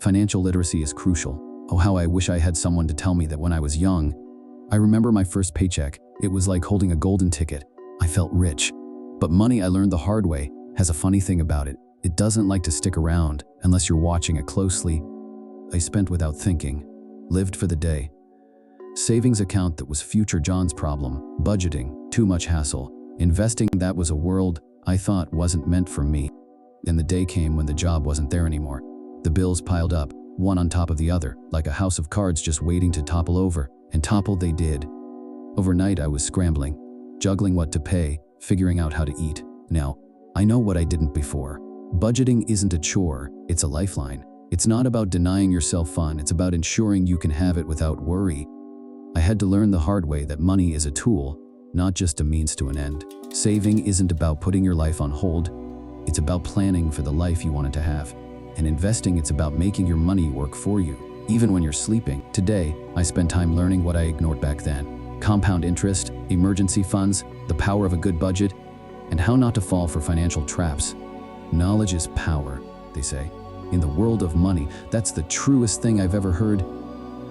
Financial literacy is crucial. Oh, how I wish I had someone to tell me that when I was young. I remember my first paycheck. It was like holding a golden ticket. I felt rich. But money, I learned the hard way, has a funny thing about it. It doesn't like to stick around unless you're watching it closely. I spent without thinking, lived for the day. Savings account, that was future John's problem. Budgeting, too much hassle. Investing, that was a world I thought wasn't meant for me. And the day came when the job wasn't there anymore. The bills piled up, one on top of the other, like a house of cards just waiting to topple over. And topple they did. Overnight I was scrambling, juggling what to pay, figuring out how to eat. Now, I know what I didn't before. Budgeting isn't a chore, it's a lifeline. It's not about denying yourself fun, it's about ensuring you can have it without worry. I had to learn the hard way that money is a tool, not just a means to an end. Saving isn't about putting your life on hold, it's about planning for the life you wanted to have. And investing, it's about making your money work for you, even when you're sleeping. Today, I spend time learning what I ignored back then. Compound interest, emergency funds, the power of a good budget, and how not to fall for financial traps. Knowledge is power, they say. In the world of money, that's the truest thing I've ever heard.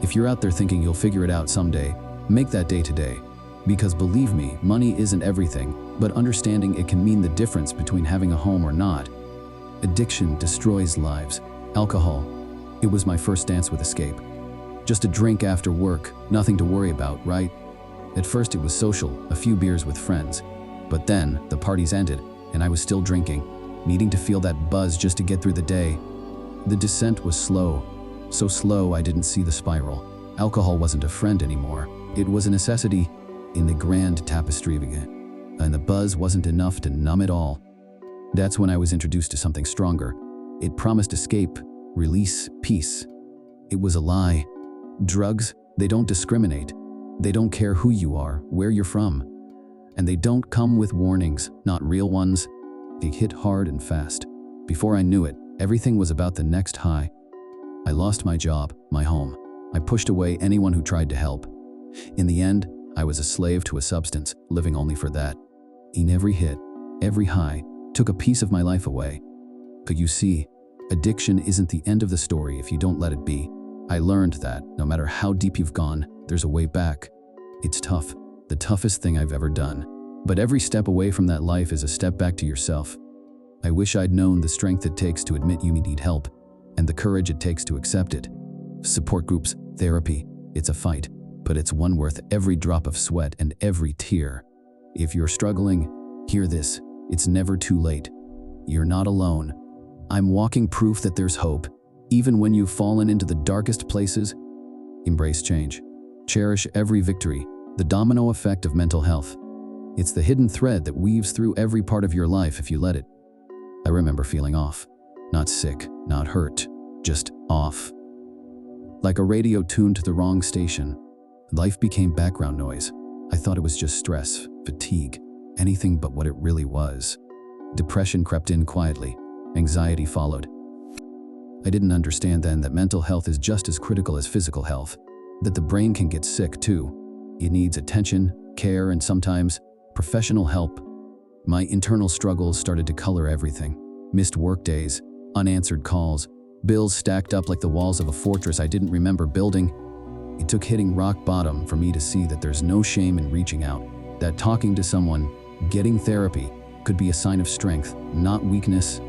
If you're out there thinking you'll figure it out someday, make that day today. Because believe me, money isn't everything, but understanding it can mean the difference between having a home or not. Addiction destroys lives. Alcohol. It was my first dance with escape. Just a drink after work, nothing to worry about, right? At first it was social, a few beers with friends. But then, the parties ended, and I was still drinking, needing to feel that buzz just to get through the day. The descent was slow, so slow I didn't see the spiral. Alcohol wasn't a friend anymore. It was a necessity in the grand tapestry of it, and the buzz wasn't enough to numb it all. That's when I was introduced to something stronger. It promised escape, release, peace. It was a lie. Drugs, they don't discriminate. They don't care who you are, where you're from. And they don't come with warnings, not real ones. They hit hard and fast. Before I knew it, everything was about the next high. I lost my job, my home. I pushed away anyone who tried to help. In the end, I was a slave to a substance, living only for that. In every hit, every high, took a piece of my life away. But you see, addiction isn't the end of the story if you don't let it be. I learned that, no matter how deep you've gone, there's a way back. It's tough, the toughest thing I've ever done. But every step away from that life is a step back to yourself. I wish I'd known the strength it takes to admit you need help, and the courage it takes to accept it. Support groups, therapy, it's a fight, but it's one worth every drop of sweat and every tear. If you're struggling, hear this, it's never too late. You're not alone. I'm walking proof that there's hope, even when you've fallen into the darkest places. Embrace change. Cherish every victory, the domino effect of mental health. It's the hidden thread that weaves through every part of your life if you let it. I remember feeling off. Not sick, not hurt, just off. Like a radio tuned to the wrong station. Life became background noise. I thought it was just stress, fatigue, anything but what it really was. Depression crept in quietly. Anxiety followed. I didn't understand then that mental health is just as critical as physical health, that the brain can get sick too. It needs attention, care, and sometimes professional help. My internal struggles started to color everything. Missed work days, unanswered calls, bills stacked up like the walls of a fortress I didn't remember building. It took hitting rock bottom for me to see that there's no shame in reaching out, that talking to someone, getting therapy, could be a sign of strength, not weakness.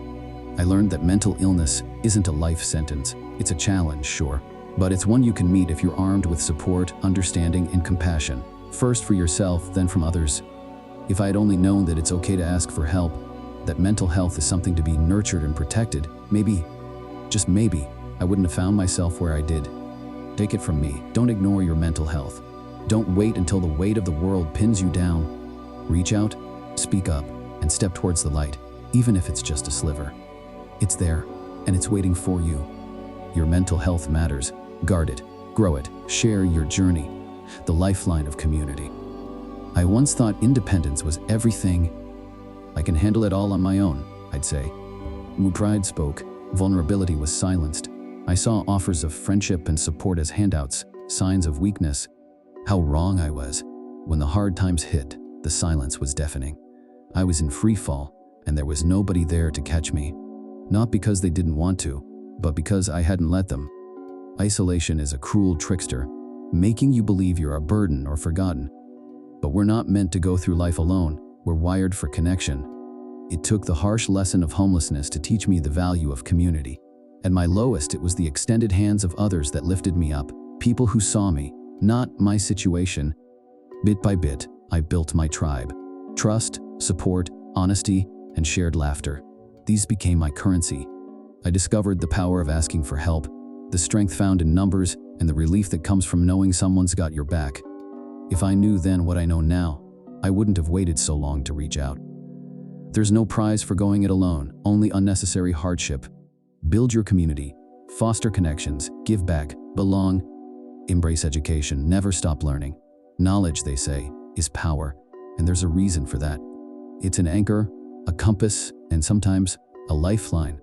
I learned that mental illness isn't a life sentence. It's a challenge, sure, but it's one you can meet if you're armed with support, understanding, and compassion. First for yourself, then from others. If I had only known that it's okay to ask for help, that mental health is something to be nurtured and protected, maybe, just maybe, I wouldn't have found myself where I did. Take it from me, don't ignore your mental health. Don't wait until the weight of the world pins you down. Reach out, speak up, and step towards the light, even if it's just a sliver. It's there, and it's waiting for you. Your mental health matters. Guard it, grow it, share your journey, the lifeline of community. I once thought independence was everything. I can handle it all on my own, I'd say. When pride spoke, vulnerability was silenced. I saw offers of friendship and support as handouts, signs of weakness. How wrong I was. When the hard times hit, the silence was deafening. I was in free fall, and there was nobody there to catch me. Not because they didn't want to, but because I hadn't let them. Isolation is a cruel trickster, making you believe you're a burden or forgotten. But we're not meant to go through life alone. We're wired for connection. It took the harsh lesson of homelessness to teach me the value of community. At my lowest, it was the extended hands of others that lifted me up, people who saw me, not my situation. Bit by bit, I built my tribe. Trust, support, honesty, and shared laughter. These became my currency. I discovered the power of asking for help, the strength found in numbers, and the relief that comes from knowing someone's got your back. If I knew then what I know now, I wouldn't have waited so long to reach out. There's no prize for going it alone, only unnecessary hardship. Build your community, foster connections, give back, belong, embrace education, never stop learning. Knowledge, they say, is power, and there's a reason for that. It's an anchor, a compass, and sometimes a lifeline.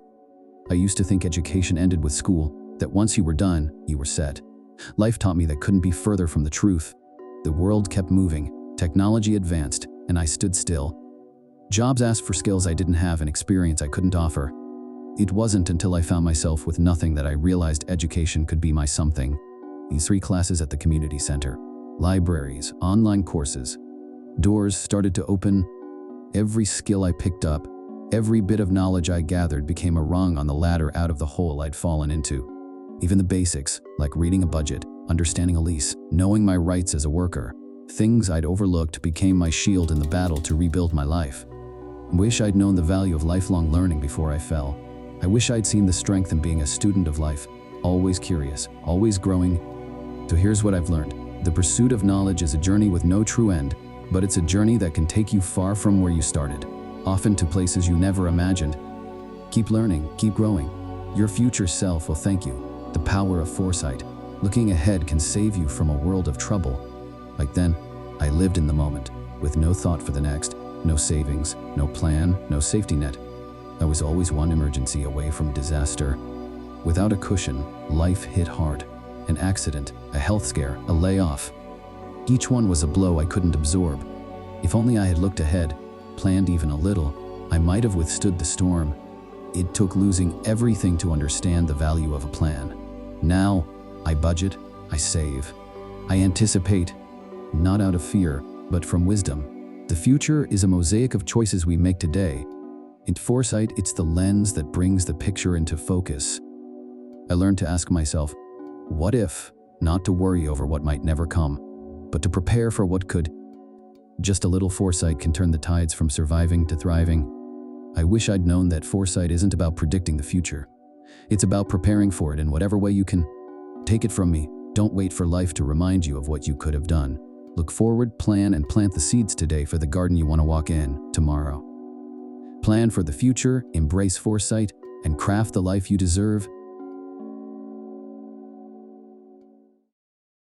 I used to think education ended with school, that once you were done, you were set. Life taught me that couldn't be further from the truth. The world kept moving, technology advanced, and I stood still. Jobs asked for skills I didn't have and experience I couldn't offer. It wasn't until I found myself with nothing that I realized education could be my something. These 3 classes at the community center, libraries, online courses. Doors started to open. Every skill I picked up, every bit of knowledge I gathered became a rung on the ladder out of the hole I'd fallen into. Even the basics, like reading a budget, understanding a lease, knowing my rights as a worker, things I'd overlooked became my shield in the battle to rebuild my life. I wish I'd known the value of lifelong learning before I fell. I wish I'd seen the strength in being a student of life, always curious, always growing. So here's what I've learned. The pursuit of knowledge is a journey with no true end, but it's a journey that can take you far from where you started, often to places you never imagined. Keep learning, keep growing. Your future self will thank you. The power of foresight. Looking ahead can save you from a world of trouble. Like then, I lived in the moment, with no thought for the next, no savings, no plan, no safety net. I was always one emergency away from disaster. Without a cushion, life hit hard. An accident, a health scare, a layoff. Each one was a blow I couldn't absorb. If only I had looked ahead, planned even a little, I might have withstood the storm. It took losing everything to understand the value of a plan. Now, I budget, I save, I anticipate, not out of fear, but from wisdom. The future is a mosaic of choices we make today. In foresight, it's the lens that brings the picture into focus. I learned to ask myself, what if? Not to worry over what might never come, but to prepare for what could. Just a little foresight can turn the tides from surviving to thriving. I wish I'd known that foresight isn't about predicting the future. It's about preparing for it in whatever way you can. Take it from me, don't wait for life to remind you of what you could have done. Look forward, plan, and plant the seeds today for the garden you want to walk in tomorrow. Plan for the future, embrace foresight, and craft the life you deserve.